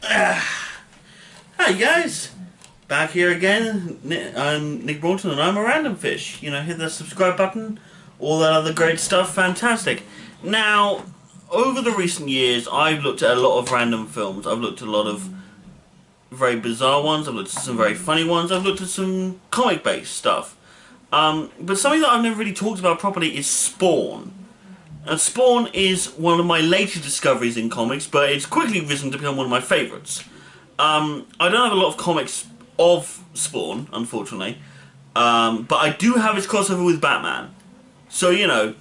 Hi guys, back here again. I'm Nick Broughton and I'm a Randomfish. You know, hit the subscribe button, all that other great stuff, fantastic. Now, over the recent years, I've looked at a lot of random films. I've looked at a lot of very bizarre ones, I've looked at some very funny ones, I've looked at some comic-based stuff. But something that I've never really talked about properly is Spawn. And Spawn is one of my later discoveries in comics, but it's quickly risen to become one of my favourites. I don't have a lot of comics of Spawn, unfortunately, but I do have its crossover with Batman. So, you know,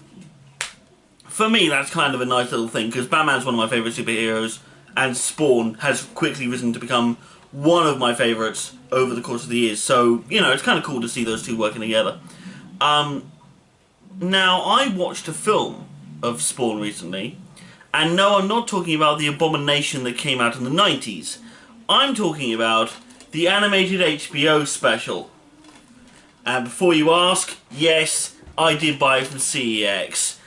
for me that's kind of a nice little thing, because Batman's one of my favourite superheroes, and Spawn has quickly risen to become one of my favourites over the course of the years. So, you know, it's kind of cool to see those two working together. Now, I watched a film of Spawn recently, and no, I'm not talking about the abomination that came out in the 90s. I'm talking about the animated HBO special. And before you ask, yes, I did buy it from CEX.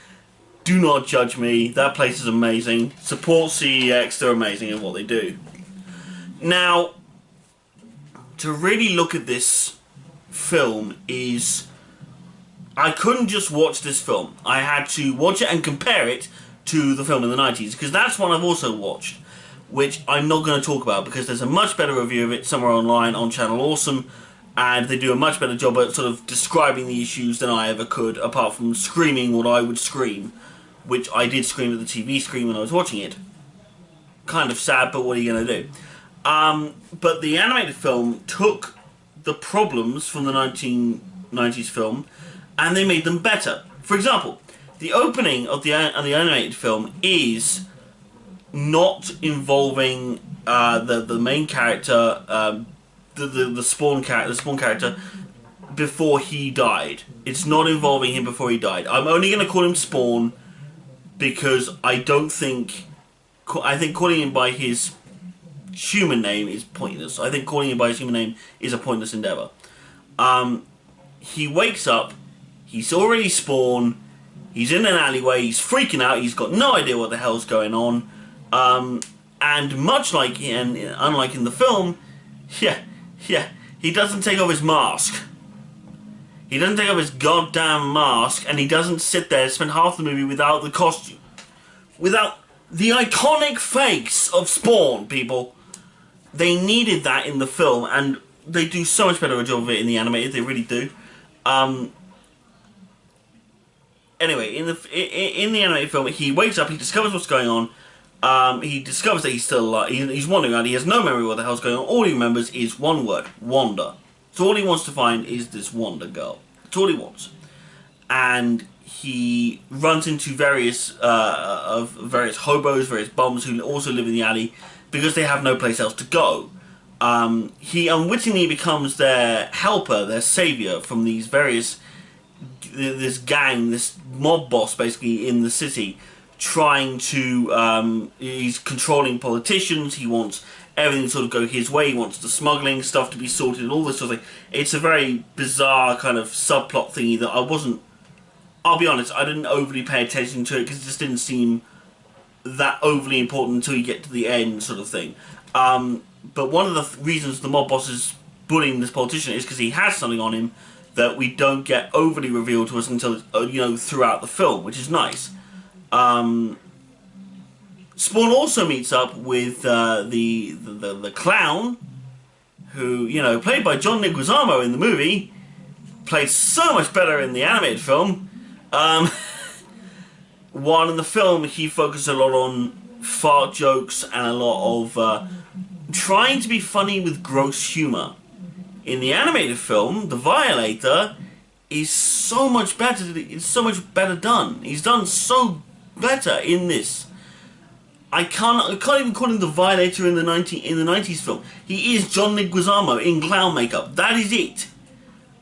Do not judge me, that place is amazing. Support CEX, they're amazing at what they do. Now, to really look at this film is... I couldn't just watch this film. I had to watch it and compare it to the film in the 90s, because that's one I've also watched, which I'm not going to talk about because there's a much better review of it somewhere online on Channel Awesome, and they do a much better job at sort of describing the issues than I ever could, apart from screaming what I would scream, which I did scream at the TV screen when I was watching it. Kind of sad, but what are you going to do? But the animated film took the problems from the 1990s film and they made them better. For example, the opening of the animated film is not involving the main character, the Spawn character, before he died. It's not involving him before he died. I'm only going to call him Spawn because I think calling him by his human name is pointless. I think calling him by his human name is a pointless endeavour. He wakes up, he's already Spawn, he's in an alleyway, he's freaking out, he's got no idea what the hell's going on, and much like, and unlike in the film, he doesn't take off his mask. He doesn't take off his goddamn mask, and he doesn't sit there and spend half the movie without the costume. Without the iconic face of Spawn, people. They needed that in the film, and they do so much better a job of it in the animated, they really do. Anyway, in the animated film, he wakes up, he discovers what's going on, he discovers that he's still alive, he's wandering around, he has no memory of what the hell's going on, all he remembers is one word, Wanda. So all he wants to find is this Wanda girl. That's all he wants. And he runs into various hobos, various bums who also live in the alley because they have no place else to go. He unwittingly becomes their helper, their saviour from these various... this gang, this mob boss basically in the city, trying to... he's controlling politicians, he wants everything to sort of go his way, he wants the smuggling stuff to be sorted and all this sort of thing. It's a very bizarre kind of subplot thingy that I'll be honest, I didn't overly pay attention to it because it just didn't seem that overly important until you get to the end sort of thing. But one of the reasons the mob boss is bullying this politician is because he has something on him that we don't get overly revealed to us until, you know, throughout the film, which is nice. Spawn also meets up with the clown, who, you know, played by John Leguizamo in the movie, played so much better in the animated film. While in the film he focused a lot on fart jokes and a lot of trying to be funny with gross humour. In the animated film, the Violator is so much better. It's so much better done. He's done so better in this. I can't even call him the Violator in the 90s film. He is John Leguizamo in clown makeup. That is it.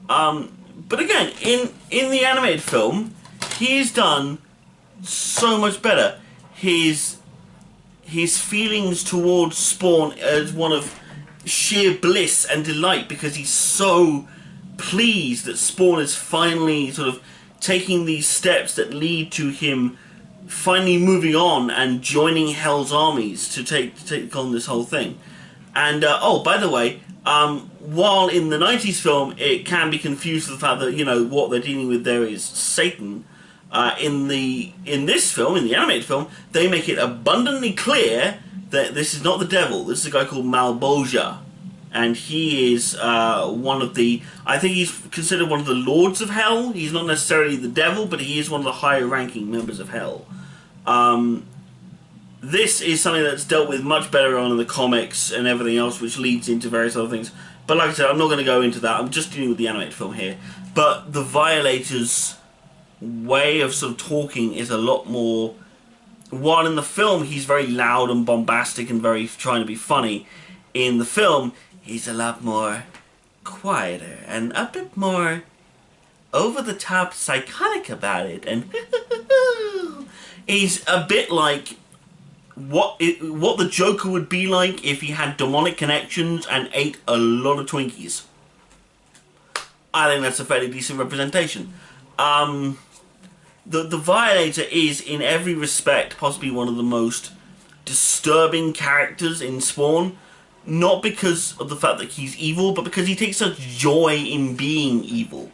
But again, in the animated film, he is done so much better. His feelings towards Spawn as one of sheer bliss and delight, because he's so pleased that Spawn is finally sort of taking these steps that lead to him finally moving on and joining Hell's armies to take on this whole thing. And oh, by the way, while in the 90s film it can be confused with the fact that, you know, what they're dealing with there is Satan, in this film, in the animated film, they make it abundantly clear that this is not the devil. This is a guy called Malbolgia, and he is one of the, I think he's considered one of the lords of hell. He's not necessarily the devil, but he is one of the higher ranking members of hell. This is something that's dealt with much better on in the comics and everything else, which leads into various other things. But like I said, I'm not going to go into that. I'm just dealing with the animated film here. But the Violator's way of sort of talking is a lot more... While in the film he's very loud and bombastic and very trying to be funny, in the film he's a lot more quieter and a bit more over-the-top psychotic about it. And he's a bit like what the Joker would be like if he had demonic connections and ate a lot of Twinkies. I think that's a fairly decent representation. The Violator is, in every respect, possibly one of the most disturbing characters in Spawn. Not because of the fact that he's evil, but because he takes such joy in being evil.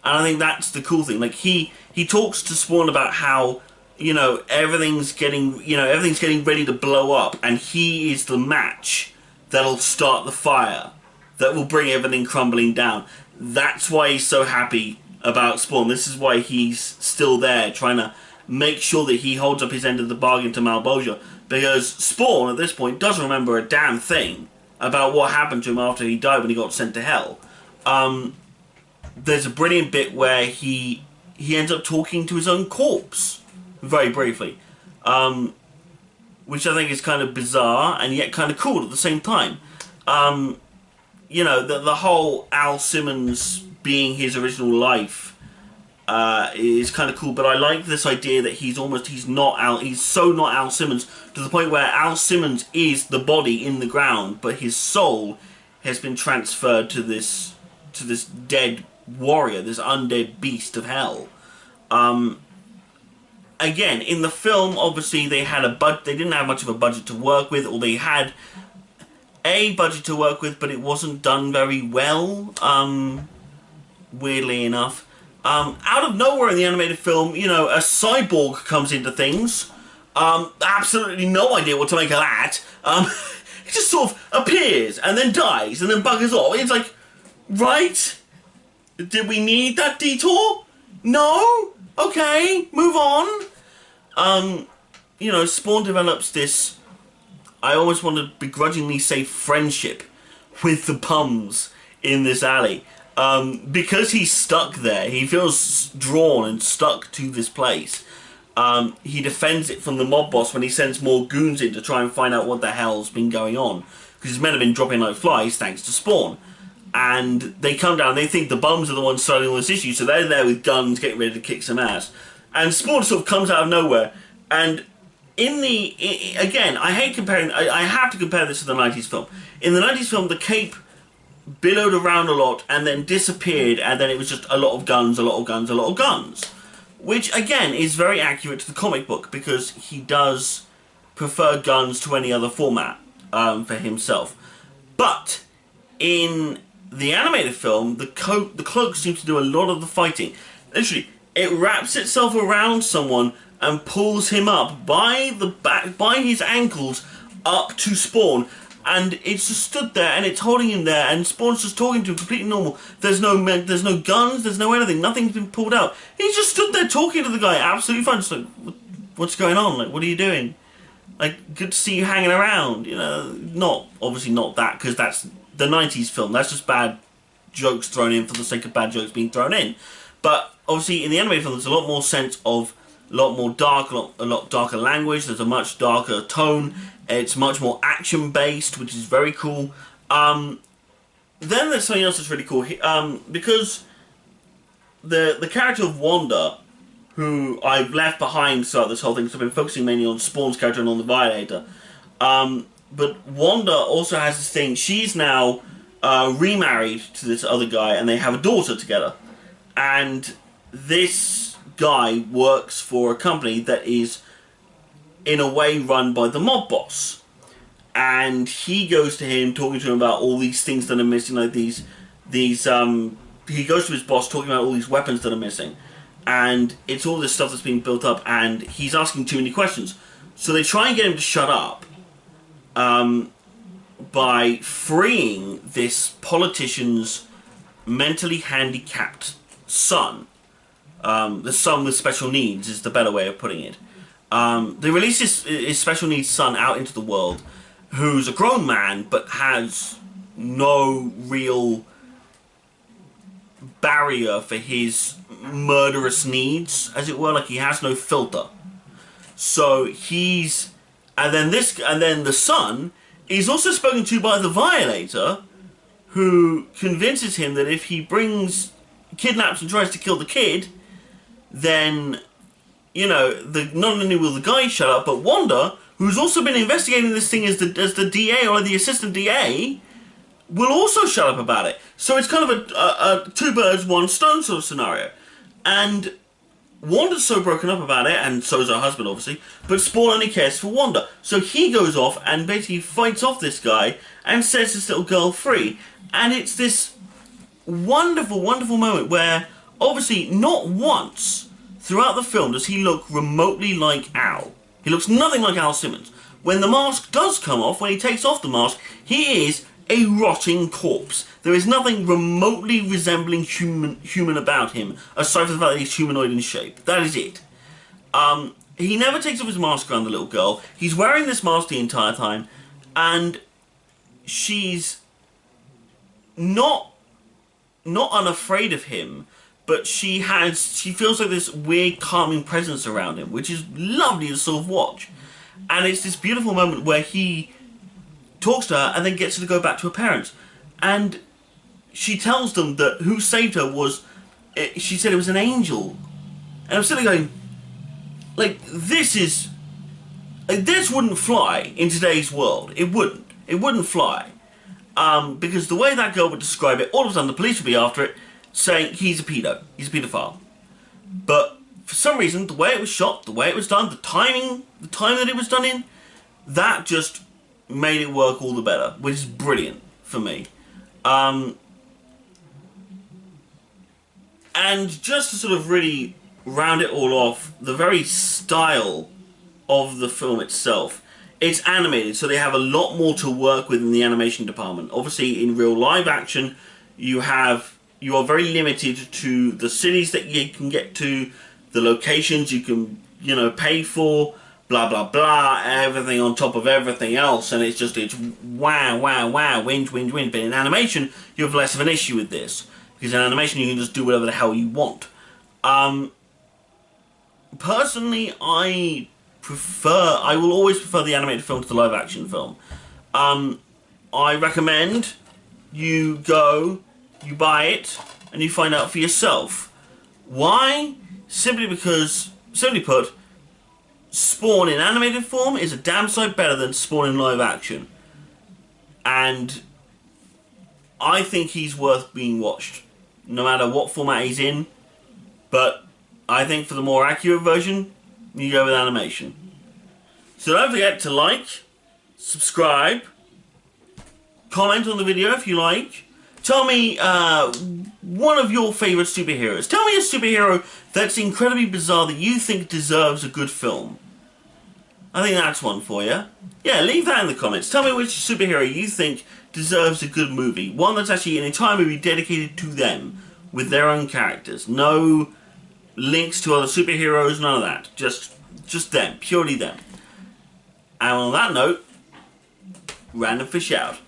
And I think that's the cool thing. Like, he talks to Spawn about how, you know, everything's getting ready to blow up, and he is the match that'll start the fire, that will bring everything crumbling down. That's why he's so happy about Spawn. This is why he's still there, trying to make sure that he holds up his end of the bargain to Malbolgia, because Spawn, at this point, doesn't remember a damn thing about what happened to him after he died when he got sent to hell. There's a brilliant bit where he ends up talking to his own corpse, very briefly, which I think is kind of bizarre and yet kind of cool at the same time. You know, the whole Al Simmons being his original life is kind of cool, but I like this idea that he's so not Al Simmons, to the point where Al Simmons is the body in the ground, but his soul has been transferred to this dead warrior, this undead beast of hell. Again, in the film, obviously they didn't have much of a budget to work with, or they had a budget to work with, but it wasn't done very well, weirdly enough. Out of nowhere in the animated film, you know, a cyborg comes into things. Absolutely no idea what to make of that. He just sort of appears, and then dies, and then buggers off. It's like, right? Did we need that detour? No? Okay, move on. You know, Spawn develops this, I almost want to begrudgingly say, friendship with the bums in this alley. Because he's stuck there, he feels drawn and stuck to this place. He defends it from the mob boss when he sends more goons in to try and find out what the hell's been going on. Because his men have been dropping like flies thanks to Spawn. And they come down, they think the bums are the ones starting all this issue, so they're there with guns getting ready to kick some ass. And Spawn sort of comes out of nowhere, and again, I hate comparing, I have to compare this to the 90s film. In the 90s film, the cape billowed around a lot and then disappeared, and then it was just a lot of guns, a lot of guns, a lot of guns. Which, again, is very accurate to the comic book, because he does prefer guns to any other format for himself. But in the animated film, the cloak seems to do a lot of the fighting. Literally, it wraps itself around someone and pulls him up by the back, by his ankles, up to Spawn. And it's just stood there, and it's holding him there, and Spawn's just talking to him completely normal. There's no guns, there's no anything, nothing's been pulled out. He's just stood there talking to the guy, absolutely fine, just like, what's going on? Like, what are you doing? Like, good to see you hanging around, you know. Obviously not that, because that's the 90s film. That's just bad jokes thrown in for the sake of bad jokes being thrown in. But obviously in the animated film, there's a lot more sense of a lot darker language. There's a much darker tone. It's much more action-based, which is very cool. Then there's something else that's really cool. Because the character of Wanda, who I've left behind throughout this whole thing, so I've been focusing mainly on Spawn's character and on the Violator. But Wanda also has this thing. She's now remarried to this other guy, and they have a daughter together. And this guy works for a company that is in a way run by the mob boss. And he goes to him, talking to him about all these things that are missing, like he goes to his boss talking about all these weapons that are missing. And it's all this stuff that's being built up, and he's asking too many questions. So they try and get him to shut up by freeing this politician's mentally handicapped son. The son with special needs is the better way of putting it. They release his special needs son out into the world, who's a grown man, but has no real barrier for his murderous needs, as it were. Like, he has no filter. So and then the son is also spoken to by the Violator, who convinces him that if he kidnaps and tries to kill the kid, then, you know, not only will the guy shut up, but Wanda, who's also been investigating this thing as the DA or the assistant DA, will also shut up about it. So it's kind of a two birds, one stone sort of scenario. And Wanda's so broken up about it, and so is her husband, obviously, but Spawn only cares for Wanda. So he goes off and basically fights off this guy and sets this little girl free. And it's this wonderful, wonderful moment where, obviously, not once throughout the film does he look remotely like Al. He looks nothing like Al Simmons. When the mask does come off, when he takes off the mask, he is a rotting corpse. There is nothing remotely resembling human about him, aside from the fact that he's humanoid in shape. That is it. He never takes off his mask around the little girl. He's wearing this mask the entire time, and she's not unafraid of him, but she feels like this weird calming presence around him, which is lovely to sort of watch. And it's this beautiful moment where he talks to her and then gets her to go back to her parents. And she tells them that who saved her she said it was an angel. And I'm sitting there going, like, this wouldn't fly in today's world. It wouldn't fly. Because the way that girl would describe it, all of a sudden the police would be after it, saying he's a paedophile. But for some reason, the way it was shot, the way it was done, the time that it was done in, that just made it work all the better, which is brilliant for me. And just to sort of really round it all off, the very style of the film itself, it's animated, so they have a lot more to work with in the animation department. Obviously, in real live action, you are very limited to the cities that you can get to, the locations you can, pay for, blah, blah, blah, everything on top of everything else, and it's wow, wow, wow, whinge, whinge, whinge. But in animation, you have less of an issue with this, because in animation you can just do whatever the hell you want. Personally, I will always prefer the animated film to the live action film. I recommend you go, you buy it, and you find out for yourself. Why? Simply put, Spawn in animated form is a damn sight better than Spawn in live action. And I think he's worth being watched, no matter what format he's in. But I think for the more accurate version, you go with animation. So don't forget to like, subscribe, comment on the video if you like. Tell me one of your favourite superheroes. Tell me a superhero that's incredibly bizarre that you think deserves a good film. I think that's one for you. Yeah, leave that in the comments. Tell me which superhero you think deserves a good movie. One that's actually an entire movie dedicated to them, with their own characters. No links to other superheroes, none of that. Just them, purely them. And on that note, Randomfish out.